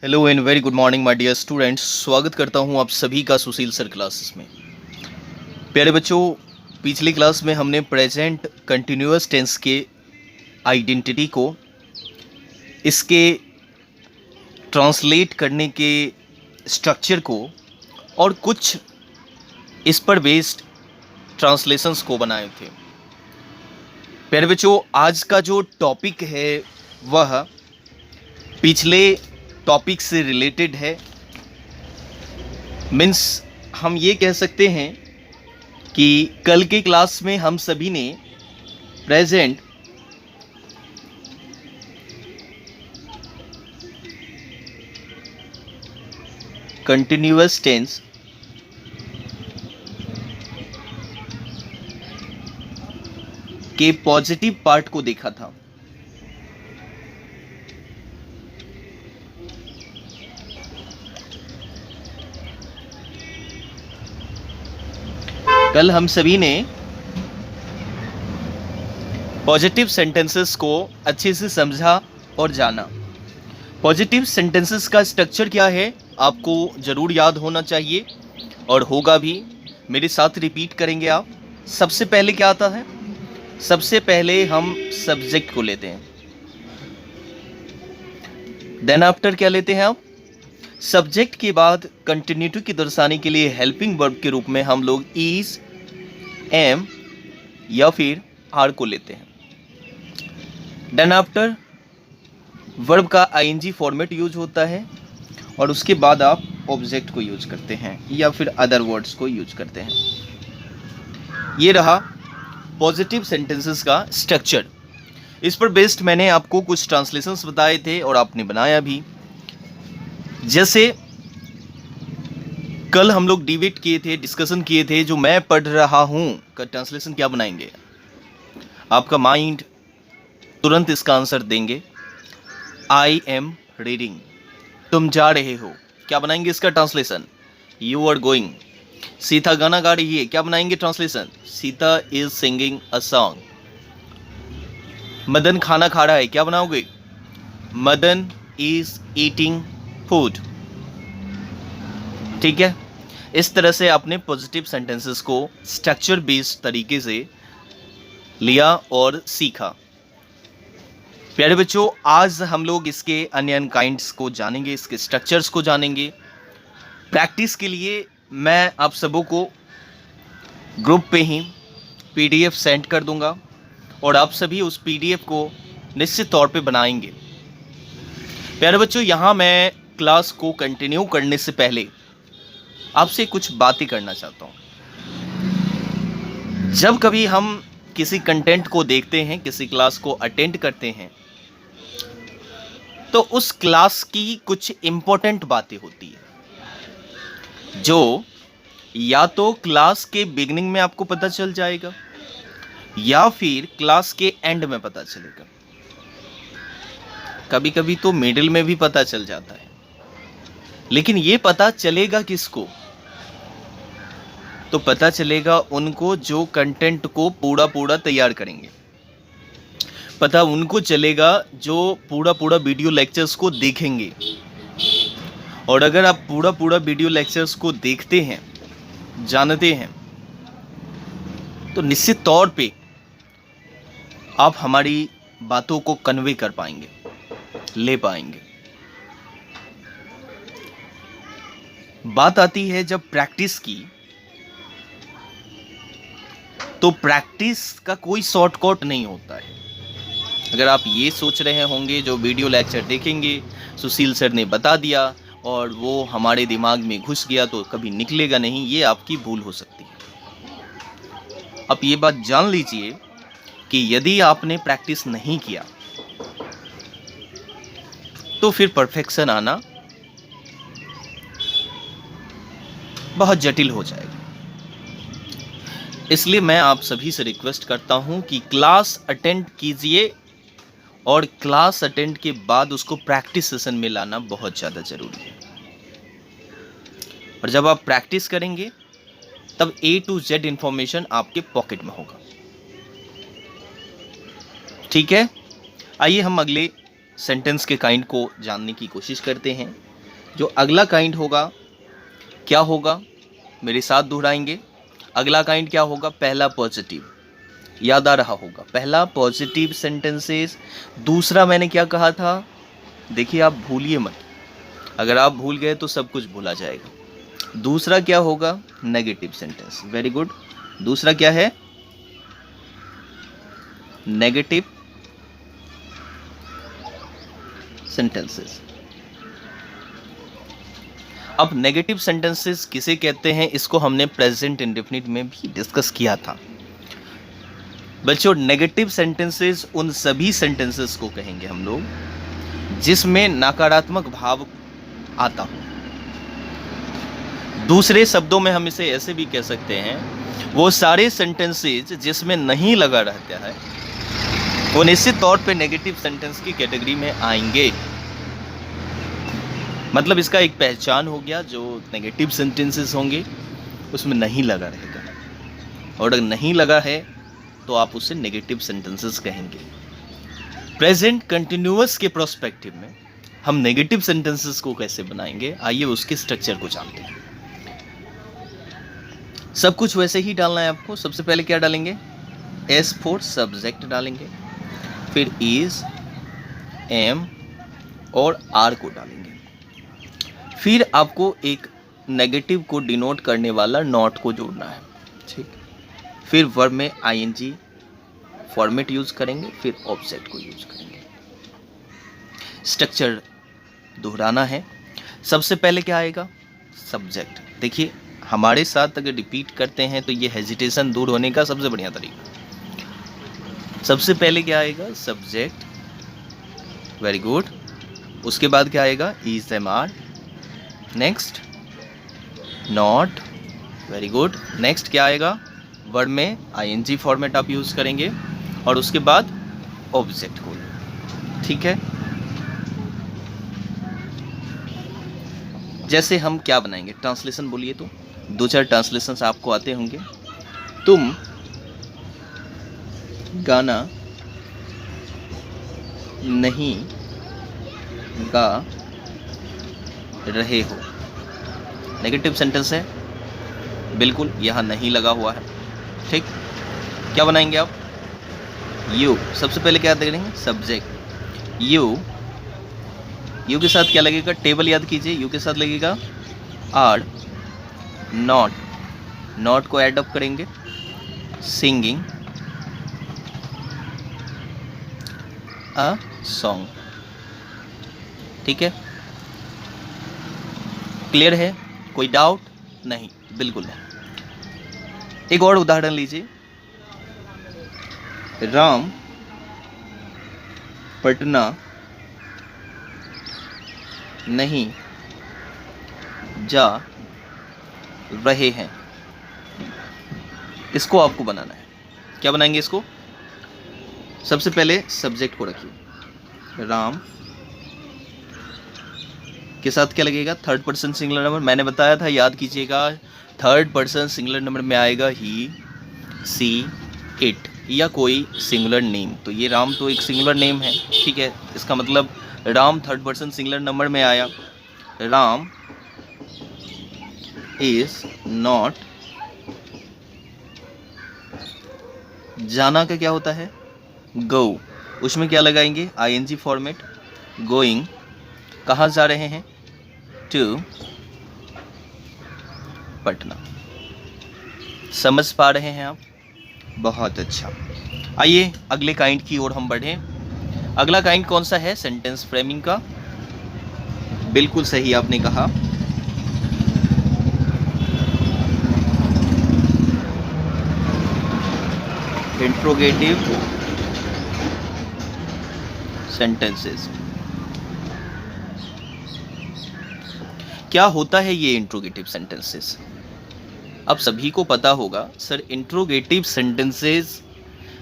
Hello and very good morning my dear students. स्वागत करता हूं आप सभी का सुशील सर क्लासेस में। प्यारे बच्चों, पिछली क्लास में हमने प्रेजेंट कंटिन्यूअस टेंस के आइडेंटिटी को, इसके ट्रांसलेट करने के स्ट्रक्चर को और कुछ इस पर बेस्ड ट्रांसलेशंस को बनाए थे। प्यारे बच्चों, आज का जो टॉपिक है वह पिछले टॉपिक से रिलेटेड है। मीन्स हम ये कह सकते हैं कि कल के क्लास में हम सभी ने प्रेजेंट कंटिन्यूअस टेंस के पॉजिटिव पार्ट को देखा था। कल हम सभी ने पॉजिटिव सेंटेंसेस को अच्छे से समझा और जाना। पॉजिटिव सेंटेंसेस का स्ट्रक्चर क्या है आपको ज़रूर याद होना चाहिए और होगा भी। मेरे साथ रिपीट करेंगे आप। सबसे पहले क्या आता है? सबसे पहले हम सब्जेक्ट को लेते हैं। देन आफ्टर क्या लेते हैं आप? सब्जेक्ट के बाद कंटिन्यूटी की दर्शाने के लिए हेल्पिंग वर्ब के रूप में हम लोग इज, एम या फिर आर को लेते हैं। देन आफ्टर वर्ब का आईएनजी फॉर्मेट यूज होता है और उसके बाद आप ऑब्जेक्ट को यूज करते हैं या फिर अदर वर्ड्स को यूज करते हैं। ये रहा पॉजिटिव सेंटेंसेस का स्ट्रक्चर। इस पर बेस्ड मैंने आपको कुछ ट्रांसलेशंस बताए थे और आपने बनाया भी। जैसे कल हम लोग डिबेट किए थे, डिस्कशन किए थे, जो मैं पढ़ रहा हूं का ट्रांसलेशन क्या बनाएंगे? आपका माइंड तुरंत इसका आंसर देंगे। आई एम रीडिंग, तुम जा रहे हो, क्या बनाएंगे इसका translation? You are going. Sita गाना गा रही है, क्या बनाएंगे translation? Sita is singing a song. Madan खाना खा रहा है, क्या बनाओगे? Madan is eating food. ठीक है, इस तरह से आपने पॉजिटिव सेंटेंसेस को स्ट्रक्चर बेस्ड तरीके से लिया और सीखा। प्यारे बच्चों, आज हम लोग इसके अन्य काइंड्स को जानेंगे, इसके स्ट्रक्चर्स को जानेंगे। प्रैक्टिस के लिए मैं आप सबों को ग्रुप पे ही पीडीएफ सेंड कर दूंगा और आप सभी उस पीडीएफ को निश्चित तौर पे बनाएंगे। प्यारे बच्चों, यहाँ मैं क्लास को कंटिन्यू करने से पहले आपसे कुछ बातें करना चाहता हूँ। जब कभी हम किसी कंटेंट को देखते हैं, किसी क्लास को अटेंड करते हैं, तो उस क्लास की कुछ इम्पोर्टेंट बातें होती है जो या तो क्लास के बिगिनिंग में आपको पता चल जाएगा या फिर क्लास के एंड में पता चलेगा। कभी कभी तो मिडिल में भी पता चल जाता है। लेकिन ये पता चलेगा किसको? तो पता चलेगा उनको जो कंटेंट को पूरा पूरा तैयार करेंगे। पता उनको चलेगा जो पूरा पूरा वीडियो लेक्चर्स को देखेंगे। और अगर आप पूरा पूरा वीडियो लेक्चर्स को देखते हैं, जानते हैं, तो निश्चित तौर पे आप हमारी बातों को कन्वे कर पाएंगे, ले पाएंगे। बात आती है जब प्रैक्टिस की, तो प्रैक्टिस का कोई शॉर्टकट नहीं होता है। अगर आप ये सोच रहे होंगे जो वीडियो लेक्चर देखेंगे सुशील सर ने बता दिया और वो हमारे दिमाग में घुस गया तो कभी निकलेगा नहीं, ये आपकी भूल हो सकती है। आप ये बात जान लीजिए कि यदि आपने प्रैक्टिस नहीं किया तो फिर परफेक्शन आना बहुत जटिल हो जाएगा। इसलिए मैं आप सभी से रिक्वेस्ट करता हूं कि क्लास अटेंड कीजिए और क्लास अटेंड के बाद उसको प्रैक्टिस सेशन में लाना बहुत ज़्यादा ज़रूरी है। और जब आप प्रैक्टिस करेंगे तब A to Z इंफॉर्मेशन आपके पॉकेट में होगा। ठीक है, आइए हम अगले सेंटेंस के काइंड को जानने की कोशिश करते हैं। जो अगला काइंड होगा क्या होगा, मेरे साथ दोहराएंगे। अगला काइंड क्या होगा, पहला पॉजिटिव, याद आ रहा होगा, पहला पॉजिटिव सेंटेंसेस। दूसरा मैंने क्या कहा था, देखिए आप भूलिए मत, अगर आप भूल गए तो सब कुछ भूला जाएगा। दूसरा क्या होगा, नेगेटिव सेंटेंस। Very good. दूसरा क्या है, नेगेटिव सेंटेंसेस। अब नेगेटिव सेंटेंसेस किसे कहते हैं, इसको हमने प्रेजेंट इंडेफिनिट में भी डिस्कस किया था। बच्चों, नेगेटिव सेंटेंसेस उन सभी सेंटेंसेस को कहेंगे हम लोग जिसमें नकारात्मक भाव आता हो। दूसरे शब्दों में हम इसे ऐसे भी कह सकते हैं, वो सारे सेंटेंसेस जिसमें नहीं लगा रहता है वो निश्चित तौर पे नेगेटिव सेंटेंस की कैटेगरी में आएंगे। मतलब इसका एक पहचान हो गया, जो नेगेटिव सेंटेंसेस होंगे उसमें नहीं लगा रहेगा, और अगर नहीं लगा है तो आप उसे नेगेटिव सेंटेंसेस कहेंगे। प्रेजेंट कंटिन्यूअस के प्रोस्पेक्टिव में हम नेगेटिव सेंटेंसेस को कैसे बनाएंगे, आइए उसके स्ट्रक्चर को जानते हैं। सब कुछ वैसे ही डालना है आपको। सबसे पहले क्या डालेंगे, एस फॉर सब्जेक्ट डालेंगे, फिर इज, एम और आर को डालेंगे। फिर आपको एक नेगेटिव को डिनोट करने वाला नॉट को जोड़ना है, ठीक। फिर वर्ब में आईएनजी फॉर्मेट यूज करेंगे, फिर ऑब्जेक्ट को यूज करेंगे। स्ट्रक्चर दोहराना है। सबसे पहले क्या आएगा, सब्जेक्ट। देखिए हमारे साथ अगर रिपीट करते हैं तो ये हेजिटेशन दूर होने का सबसे बढ़िया तरीका। सबसे पहले क्या आएगा, सब्जेक्ट। Very good. उसके बाद क्या आएगा, is, am, are. Next not. Very good. Next क्या आएगा, वर्ब में आईएनजी फॉर्मेट आप यूज करेंगे, और उसके बाद ऑब्जेक्ट को, ठीक है। जैसे हम क्या बनाएंगे, ट्रांसलेशन बोलिए तो, दो चार ट्रांसलेशंस आपको आते होंगे। तुम गाना नहीं गा रहे हो, नेगेटिव सेंटेंस है, बिल्कुल यहाँ नहीं लगा हुआ है, ठीक। क्या बनाएंगे आप, यू। सबसे पहले क्या करेंगे, सब्जेक्ट यू। यू के साथ क्या लगेगा, टेबल याद कीजिए, यू के साथ लगेगा आर। नॉट, नॉट को ऐड अप करेंगे, सिंगिंग अ सॉन्ग, ठीक है। क्लियर है, कोई डाउट नहीं, बिल्कुल नहीं। एक और उदाहरण लीजिए, राम पटना नहीं जा रहे हैं। इसको आपको बनाना है। क्या बनाएंगे इसको, सबसे पहले सब्जेक्ट को रखिए, राम के साथ क्या लगेगा, थर्ड पर्सन सिंगुलर नंबर। मैंने बताया था, याद कीजिएगा, थर्ड पर्सन सिंगुलर नंबर में आएगा ही, सी, इट या कोई सिंगुलर नेम। तो ये राम तो एक सिंगुलर नेम है, ठीक है। इसका मतलब Ram third person singular number में आया। राम इज नॉट, जाना का क्या होता है, गो। उसमें क्या लगाएंगे, आईएनजी फॉर्मेट, गोइंग। कहाँ जा रहे हैं, टू पटना। समझ पा रहे हैं आप, बहुत अच्छा। आइए अगले काइंड की ओर हम बढ़ें। अगला काइंड कौन सा है, सेंटेंस फ्रेमिंग का। बिल्कुल सही आपने कहा, इंट्रोगेटिव सेंटेंसेस। क्या होता है ये इंट्रोगेटिव सेंटेंसेस, अब सभी को पता होगा। सर, इंट्रोगेटिव सेंटेंसेस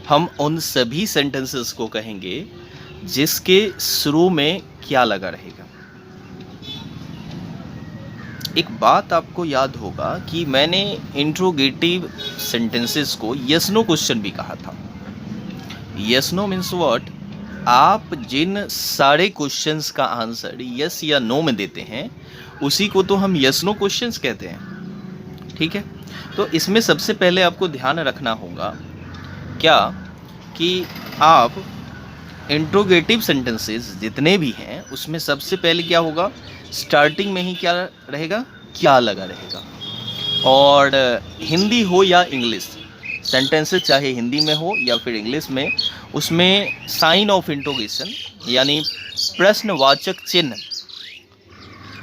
हम उन सभी सेंटेंसेस को कहेंगे जिसके शुरू में क्या लगा रहेगा। एक बात आपको याद होगा कि मैंने इंट्रोगेटिव सेंटेंसेस को यस नो क्वेश्चन भी कहा था। यस नो मीन्स व्हाट, आप जिन सारे क्वेश्चंस का आंसर यस या नो में देते हैं उसी को तो हम यस नो क्वेश्चंस कहते हैं। ठीक है, तो इसमें सबसे पहले आपको ध्यान रखना होगा क्या कि आप इंट्रोगेटिव सेंटेंसेस जितने भी हैं उसमें सबसे पहले क्या होगा, स्टार्टिंग में ही क्या रहेगा, क्या लगा रहेगा। और हिंदी हो या इंग्लिश, सेंटेंसेस चाहे हिंदी में हो या फिर इंग्लिश में, उसमें साइन ऑफ इंट्रोगेशन यानी प्रश्नवाचक चिन्ह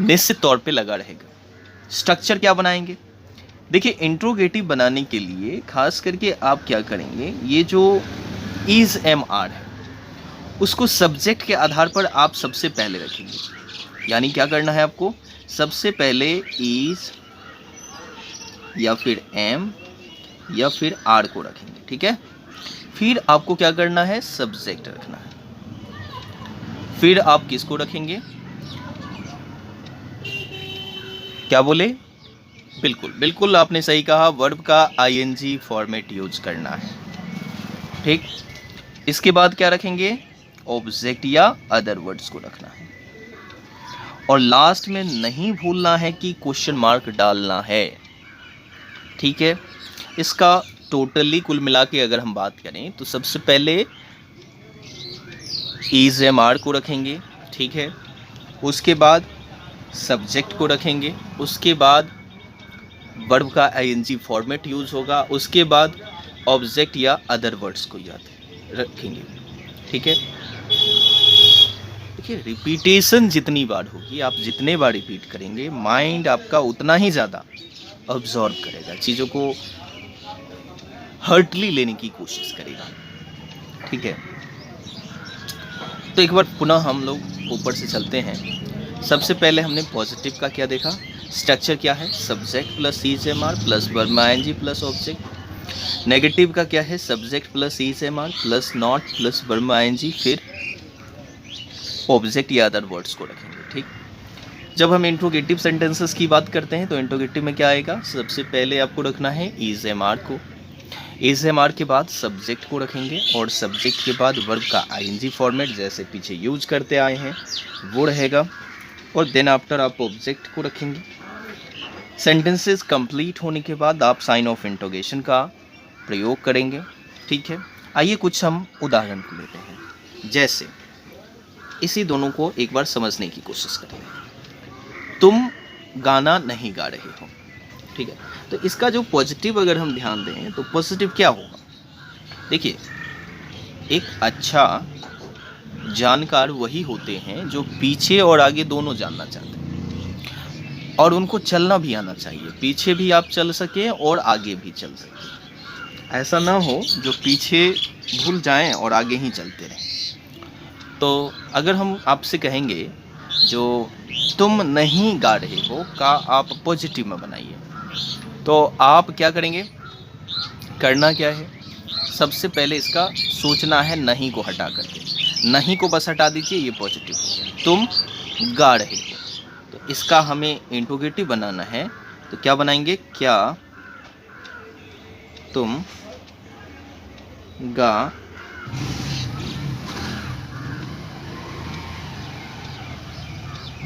निश्चित तौर पे लगा रहेगा। स्ट्रक्चर क्या बनाएंगे, देखिए इंट्रोगेटिव बनाने के लिए खास करके आप क्या करेंगे, ये जो इज एम आर है उसको सब्जेक्ट के आधार पर आप सबसे पहले रखेंगे। यानी क्या करना है आपको, सबसे पहले इज या फिर एम या फिर आर को रखेंगे। ठीक है, फिर आपको क्या करना है, सब्जेक्ट रखना है। फिर आप किसको रखेंगे, क्या बोले, बिल्कुल बिल्कुल आपने सही कहा, वर्ब का आईएनजी फॉर्मेट यूज करना है। ठीक, इसके बाद क्या रखेंगे, ऑब्जेक्ट या अदर वर्ड्स को रखना है। और लास्ट में नहीं भूलना है कि क्वेश्चन मार्क डालना है। ठीक है, इसका टोटली कुल मिला के अगर हम बात करें तो सबसे पहले इज एम आर को रखेंगे। ठीक है, उसके बाद सब्जेक्ट को रखेंगे, उसके बाद वर्ब का आईएनजी फॉर्मेट यूज होगा, उसके बाद ऑब्जेक्ट या अदर वर्ड्स को याद रखेंगे। ठीक है, देखिए रिपीटेशन जितनी बार होगी, आप जितने बार रिपीट करेंगे, माइंड आपका उतना ही ज़्यादा ऑब्जॉर्व करेगा, चीज़ों को हर्टली लेने की कोशिश करेगा। ठीक है, तो एक बार पुनः हम लोग ऊपर से चलते हैं। सबसे पहले हमने पॉजिटिव का क्या देखा, स्ट्रक्चर क्या है, subject plus is am are plus verb ING plus object. Negative का क्या है, subject plus is am are plus not plus verb ING फिर ऑब्जेक्ट या अदर वर्ड्स को रखेंगे। ठीक, जब हम इंट्रोगेटिव सेंटेंसेस की बात करते हैं तो इंट्रोगेटिव में क्या आएगा, सबसे पहले आपको रखना है इज एम आर को, इज एम आर के बाद सब्जेक्ट को रखेंगे और सब्जेक्ट के बाद वर्ब का आईएनजी फॉर्मेट जैसे पीछे यूज करते आए हैं वो रहेगा, और देन आफ्टर आप ऑब्जेक्ट को रखेंगे। सेंटेंसेस कंप्लीट होने के बाद आप साइन ऑफ इंट्रोगेशन का प्रयोग करेंगे। ठीक है, आइए कुछ हम उदाहरण को लेते हैं। जैसे इसी दोनों को एक बार समझने की कोशिश करेंगे। तुम गाना नहीं गा रहे हो। ठीक है, तो इसका जो पॉजिटिव अगर हम ध्यान दें तो पॉजिटिव क्या होगा, देखिए एक अच्छा जानकार वही होते हैं जो पीछे और आगे दोनों जानना चाहते हैं, और उनको चलना भी आना चाहिए, पीछे भी आप चल सके और आगे भी चल सके। ऐसा ना हो जो पीछे भूल जाएं और आगे ही चलते रहें। तो अगर हम आपसे कहेंगे जो तुम नहीं गा रहे हो का आप पॉजिटिव में बनाइए, तो आप क्या करेंगे, करना क्या है, सबसे पहले इसका सोचना है नहीं को हटा करके, नहीं को बस हटा दीजिए, ये पॉजिटिव हो गया। तुम गा रहे हो, तो इसका हमें इंट्रोगेटिव बनाना है, तो क्या बनाएंगे, क्या तुम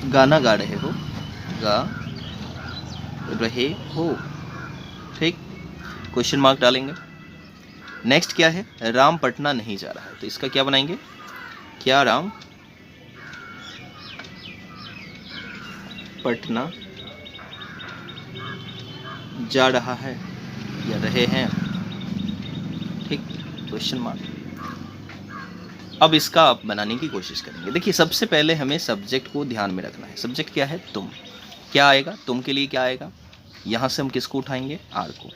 गाना गा रहे हो, गा रहे हो। ठीक, क्वेश्चन मार्क डालेंगे। नेक्स्ट क्या है, राम पटना नहीं जा रहा है, तो इसका क्या बनाएंगे, क्या राम पटना जा रहा है या रहे हैं। ठीक, क्वेश्चन मार्क। अब इसका आप बनाने की कोशिश करेंगे। देखिए सबसे पहले हमें सब्जेक्ट को ध्यान में रखना है। सब्जेक्ट क्या है, तुम। क्या आएगा, तुम के लिए क्या आएगा, यहाँ से हम किसको उठाएंगे, आर को।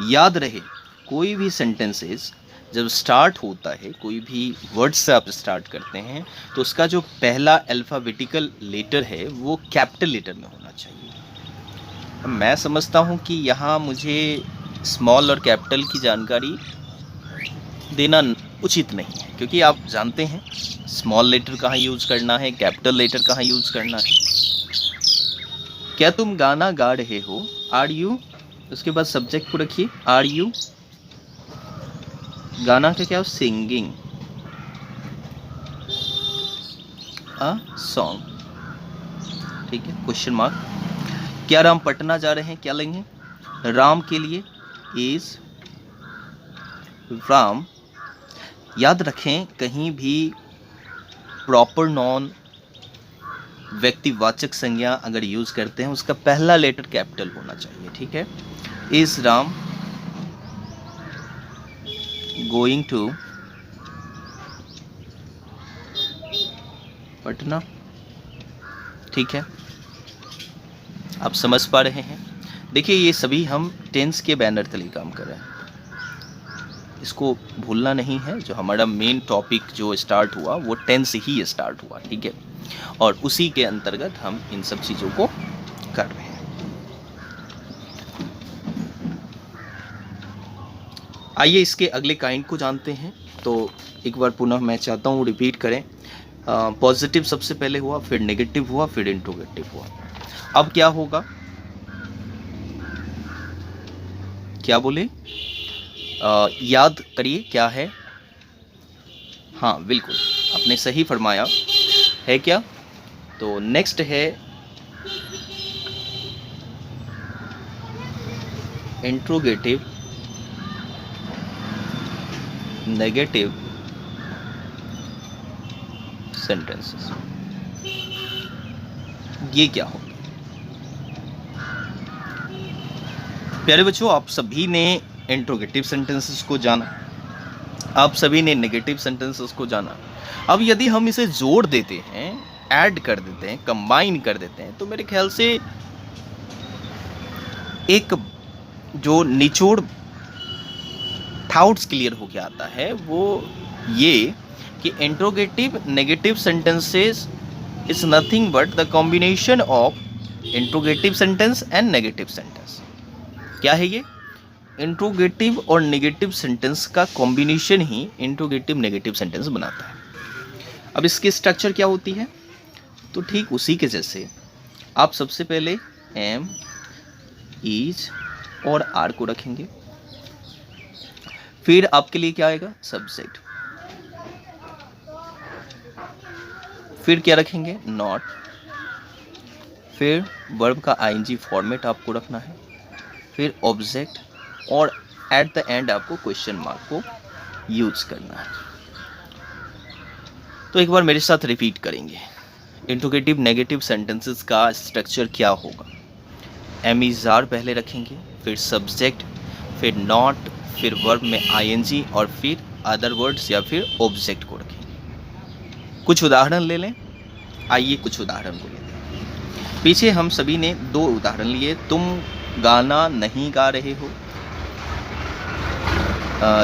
याद रहे कोई भी सेंटेंसेस जब स्टार्ट होता है, कोई भी वर्ड से आप स्टार्ट करते हैं, तो उसका जो पहला अल्फ़ाबेटिकल लेटर है वो कैपिटल लेटर में होना चाहिए। मैं समझता हूँ कि यहाँ मुझे स्मॉल और कैपिटल की जानकारी देना उचित नहीं है, क्योंकि आप जानते हैं स्मॉल लेटर कहाँ यूज़ करना है, कैपिटल लेटर कहाँ यूज़ करना है। क्या तुम गाना गा रहे हो, आर यू, उसके बाद सब्जेक्ट को रखिए, आर यू, गाना का क्या, सिंगिंग अ सॉन्ग। ठीक है, क्वेश्चन मार्क। क्या राम पटना जा रहे हैं, क्या लेंगे? राम के लिए इज राम। याद रखें, कहीं भी प्रॉपर नॉन व्यक्तिवाचक संज्ञा अगर यूज करते हैं उसका पहला लेटर कैपिटल होना चाहिए, ठीक है। Is Ram going to Patna, ठीक है। आप समझ पा रहे हैं? देखिए, ये सभी हम टेंस के बैनर तले काम कर रहे हैं, इसको भूलना नहीं है। जो हमारा मेन टॉपिक जो स्टार्ट हुआ वो टेंस ही स्टार्ट हुआ, ठीक है, और उसी के अंतर्गत हम इन सब चीज़ों को कर रहे हैं। आइए इसके अगले काइंड को जानते हैं। तो एक बार पुनः मैं चाहता हूँ रिपीट करें। पॉजिटिव सबसे पहले हुआ, फिर नेगेटिव हुआ, फिर इंट्रोगेटिव हुआ। अब क्या होगा, क्या बोले? याद करिए क्या है। हाँ बिल्कुल, आपने सही फरमाया, है क्या? तो नेक्स्ट है इंट्रोगेटिव नेगेटिव सेंटेंसेस। ये क्या होगा? प्यारे बच्चों, आप सभी ने इंट्रोगेटिव सेंटेंसेस को जाना, आप सभी ने नेगेटिव सेंटेंसेस को जाना। अब यदि हम इसे जोड़ देते हैं, ऐड कर देते हैं, कंबाइन कर देते हैं, तो मेरे ख्याल से एक जो निचोड़ थॉट्स क्लियर होके आता है वो ये कि interrogative negative sentences is nothing but the combination of interrogative sentence and negative sentence. क्या है ये? इंट्रोगेटिव और नेगेटिव सेंटेंस का कॉम्बिनेशन ही इंट्रोगेटिव नेगेटिव सेंटेंस बनाता है। अब इसकी स्ट्रक्चर क्या होती है? तो ठीक उसी के जैसे आप सबसे पहले एम, इज और आर को रखेंगे, फिर आपके लिए क्या आएगा? सब्जेक्ट, फिर क्या रखेंगे? नॉट, फिर वर्ब का आईएनजी फॉर्मेट आपको रखना है, फिर ऑब्जेक्ट, और एट द एंड आपको क्वेश्चन मार्क को यूज करना है। तो एक बार मेरे साथ रिपीट करेंगे। इंट्रोगेटिव नेगेटिव सेंटेंसेस का स्ट्रक्चर क्या होगा? एम इज आर पहले रखेंगे, फिर सब्जेक्ट, फिर नॉट, फिर वर्ब में आईएनजी और फिर अदर वर्ड्स या फिर ऑब्जेक्ट को रखेंगे। कुछ उदाहरण ले लें। आइए कुछ उदाहरण को लेते हैं। पीछे हम सभी ने 2 उदाहरण लिए। तुम गाना नहीं गा रहे हो,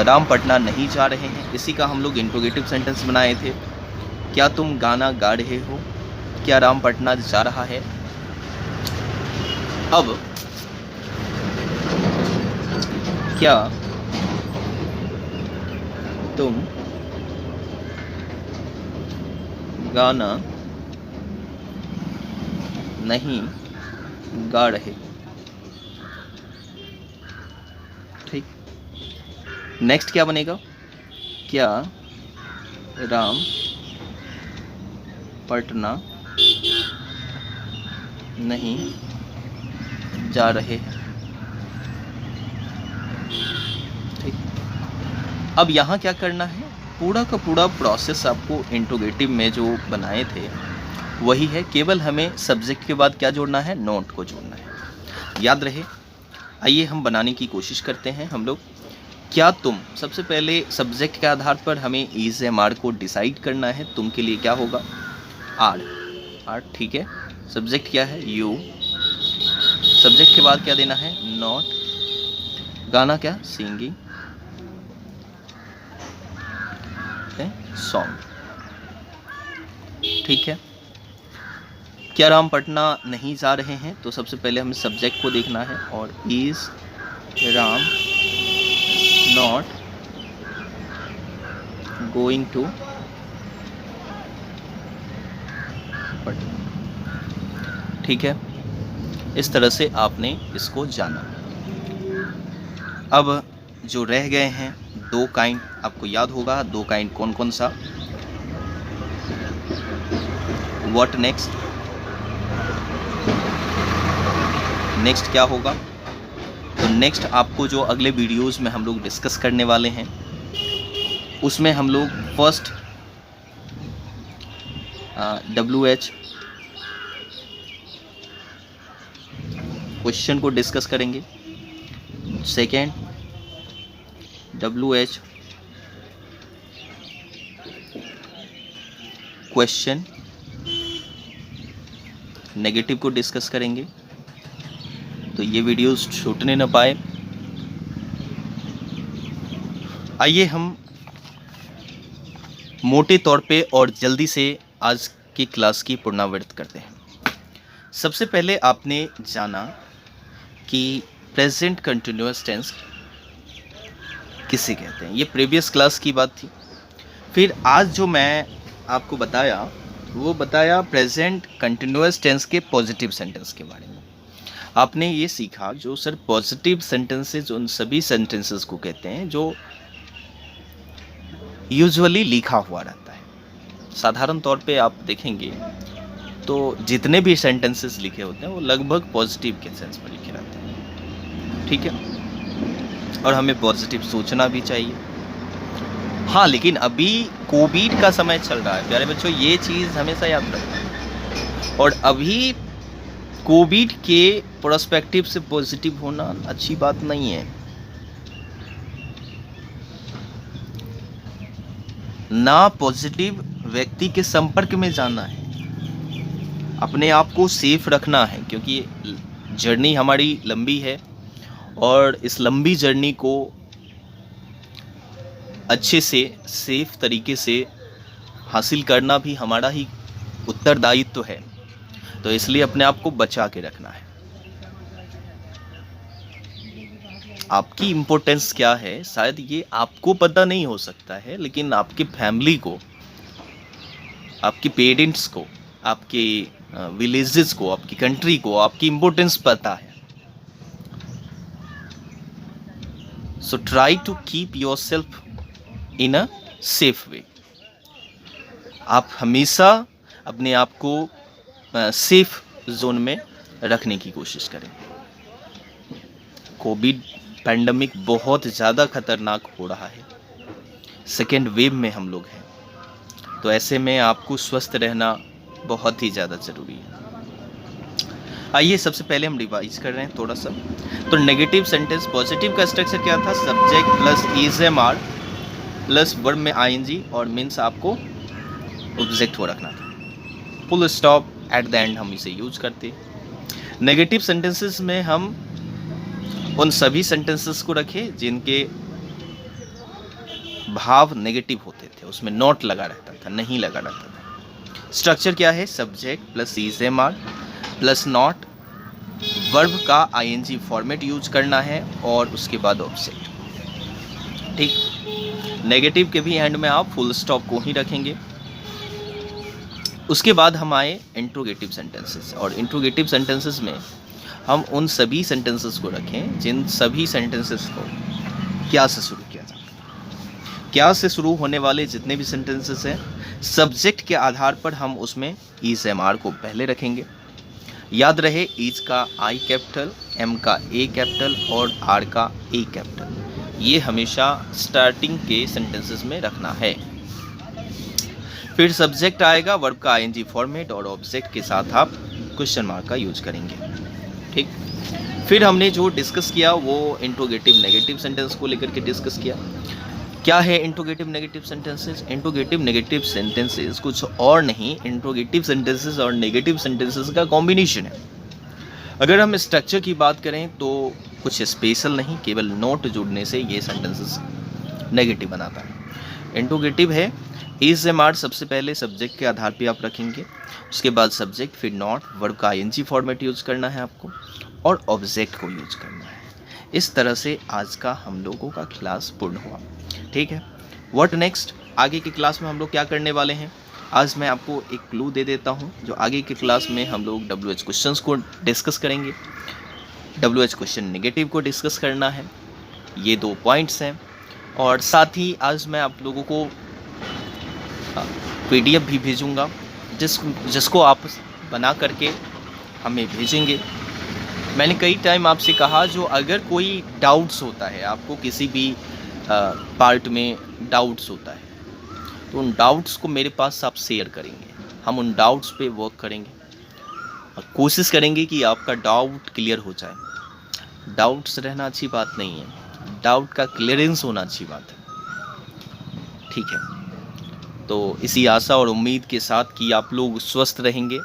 राम पटना नहीं जा रहे हैं, इसी का हम लोग इंट्रोगेटिव सेंटेंस बनाए थे। क्या तुम गाना गा रहे हो? क्या राम पटना जा रहा है? अब क्या तुम गाना नहीं गा रहे? ठीक। नेक्स्ट क्या बनेगा? क्या राम पटना नहीं जा रहे हैं? ठीक। अब यहाँ क्या करना है? पूरा का पूरा प्रोसेस आपको इंट्रोगेटिव में जो बनाए थे वही है, केवल हमें सब्जेक्ट के बाद क्या जोड़ना है? नोट को जोड़ना है। याद रहे। आइए हम बनाने की कोशिश करते हैं हम लोग। क्या तुम, सबसे पहले सब्जेक्ट के आधार पर हमें इज एम आर को डिसाइड करना है। तुम के लिए क्या होगा? आर, आर, ठीक है। सब्जेक्ट क्या है? यू। सब्जेक्ट के बाद क्या देना है? नॉट। गाना क्या? सिंगिंग, सॉन्ग, ठीक है। क्या राम पटना नहीं जा रहे हैं? तो सबसे पहले हमें सब्जेक्ट को देखना है, और is Ram not going to Patna, ठीक है। इस तरह से आपने इसको जाना। अब जो रह गए हैं 2 काइंड, आपको याद होगा 2 काइंड कौन कौन सा? व्हाट नेक्स्ट नेक्स्ट क्या होगा? तो नेक्स्ट आपको जो अगले वीडियोस में हम लोग डिस्कस करने वाले हैं, उसमें हम लोग फर्स्ट WH क्वेश्चन को डिस्कस करेंगे, सेकेंड WH क्वेश्चन नेगेटिव को डिस्कस करेंगे। तो ये वीडियोस छूटने न पाए। आइए हम मोटे तौर पे और जल्दी से आज की क्लास की पुनरावृत्ति करते हैं। सबसे पहले आपने जाना कि प्रेजेंट कंटिन्यूअस टेंस किसे कहते हैं, ये प्रीवियस क्लास की बात थी। फिर आज जो मैं आपको बताया वो बताया प्रेजेंट कंटिन्यूअस टेंस के पॉजिटिव सेंटेंस के बारे में। आपने ये सीखा जो सर पॉजिटिव सेंटेंसेस उन सभी सेंटेंसेस को कहते हैं जो यूजुअली लिखा हुआ रहता है। साधारण तौर पे आप देखेंगे तो जितने भी सेंटेंसेस लिखे होते हैं वो लगभग पॉजिटिव के सेंस में लिखे रहते हैं, ठीक है। और हमें पॉजिटिव सोचना भी चाहिए। हाँ, लेकिन अभी कोविड का समय चल रहा है प्यारे बच्चों, ये चीज़ हमेशा याद रखना। और अभी कोविड के पर्सपेक्टिव से पॉजिटिव होना अच्छी बात नहीं है। ना पॉजिटिव व्यक्ति के संपर्क में जाना है, अपने आप को सेफ रखना है, क्योंकि जर्नी हमारी लंबी है और इस लंबी जर्नी को अच्छे से सेफ तरीके से हासिल करना भी हमारा ही उत्तरदायित्व है। तो इसलिए अपने आप को बचा के रखना है। आपकी इम्पोर्टेंस क्या है शायद ये आपको पता नहीं हो सकता है, लेकिन आपकी फैमिली को, आपके पेरेंट्स को, आपके विलेजेस को, आपकी कंट्री को आपकी इम्पोर्टेंस पता है। So try to keep yourself in a safe way. आप हमेशा अपने आप को सेफ जोन में रखने की कोशिश करें। कोविड पैंडमिक बहुत ज़्यादा खतरनाक हो रहा है, सेकेंड वेव में हम लोग हैं, तो ऐसे में आपको स्वस्थ रहना बहुत ही ज़्यादा ज़रूरी है। आइए सबसे पहले हम रिवाइज कर रहे हैं थोड़ा सा। तो नेगेटिव सेंटेंस पॉजिटिव का स्ट्रक्चर क्या था? Subject plus ESMR plus verb में ING और मीन्स आपको ऑब्जेक्ट हो रखना था। Full stop at the end हम इसे यूज करते। नेगेटिव सेंटेंसेस में हम उन सभी सेंटेंसेस को रखें जिनके भाव नेगेटिव होते थे, उसमें नॉट लगा रहता था, नहीं लगा रहता था। स्ट्रक्चर क्या है? Subject plus ESMR plus not, verb का ING फॉर्मेट यूज करना है और उसके बाद ऑब्जेक्ट, ठीक। नेगेटिव के भी एंड में आप फुल स्टॉप को ही रखेंगे। उसके बाद हम आए इंट्रोगेटिव सेंटेंसेस, और इंट्रोगेटिव सेंटेंसेस में हम उन सभी सेंटेंसेस को रखें जिन सभी सेंटेंसेस को क्या से शुरू किया जाता है। क्या से शुरू होने वाले जितने भी सेंटेंसेस हैं, सब्जेक्ट के आधार पर हम उसमें ESMR को पहले रखेंगे। याद रहे ईज का I कैपिटल, M का A कैपिटल और R का A कैपिटल, ये हमेशा स्टार्टिंग के सेंटेंसेस में रखना है। फिर सब्जेक्ट आएगा, वर्ब का ING फॉर्मेट और ऑब्जेक्ट के साथ आप क्वेश्चन मार्क का यूज करेंगे, ठीक। फिर हमने जो डिस्कस किया वो इंट्रोगेटिव नेगेटिव सेंटेंस को लेकर के डिस्कस किया। क्या है interrogative negative sentences? Interrogative negative sentences कुछ और नहीं, इंट्रोगेटिव सेंटेंसेस और नेगेटिव सेंटेंसेस का कॉम्बिनेशन है। अगर हम स्ट्रक्चर की बात करें तो कुछ स्पेशल नहीं, केवल नोट जुड़ने से ये सेंटेंसेस नेगेटिव बनाता है। इंट्रोगेटिव है ESMR सबसे पहले सब्जेक्ट के आधार पे आप रखेंगे, उसके बाद सब्जेक्ट, फिर नॉट, वर्ब का ING फॉर्मेट यूज करना है आपको और ऑब्जेक्ट को यूज करना है। इस तरह से आज का हम लोगों का क्लास पूर्ण हुआ, ठीक है। What next? आगे की क्लास में हम लोग क्या करने वाले हैं? आज मैं आपको एक क्लू दे देता हूं, जो आगे की क्लास में हम लोग WH क्वेश्चंस को डिस्कस करेंगे। WH क्वेश्चन नेगेटिव को डिस्कस करना है, ये 2 पॉइंट्स हैं। और साथ ही आज मैं आप लोगों को PDF भी भेजूंगा जिसको आप बना करके हमें भेजेंगे, मैंने कई टाइम आपसे कहा, जो अगर कोई डाउट्स होता है, आपको किसी भी पार्ट में डाउट्स होता है, तो उन डाउट्स को मेरे पास आप शेयर करेंगे, हम उन डाउट्स पे वर्क करेंगे और कोशिश करेंगे कि आपका डाउट क्लियर हो जाए। डाउट्स रहना अच्छी बात नहीं है, डाउट का क्लियरेंस होना अच्छी बात है। ठीक है, तो इसी आशा और उम्मीद के साथ कि आप लोग स्वस्थ रहेंगे,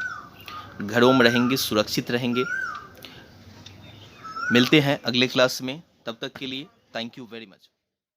घरों में रहेंगे, सुरक्षित रहेंगे। मिलते हैं अगले क्लास में, तब तक के लिए थैंक यू वेरी मच।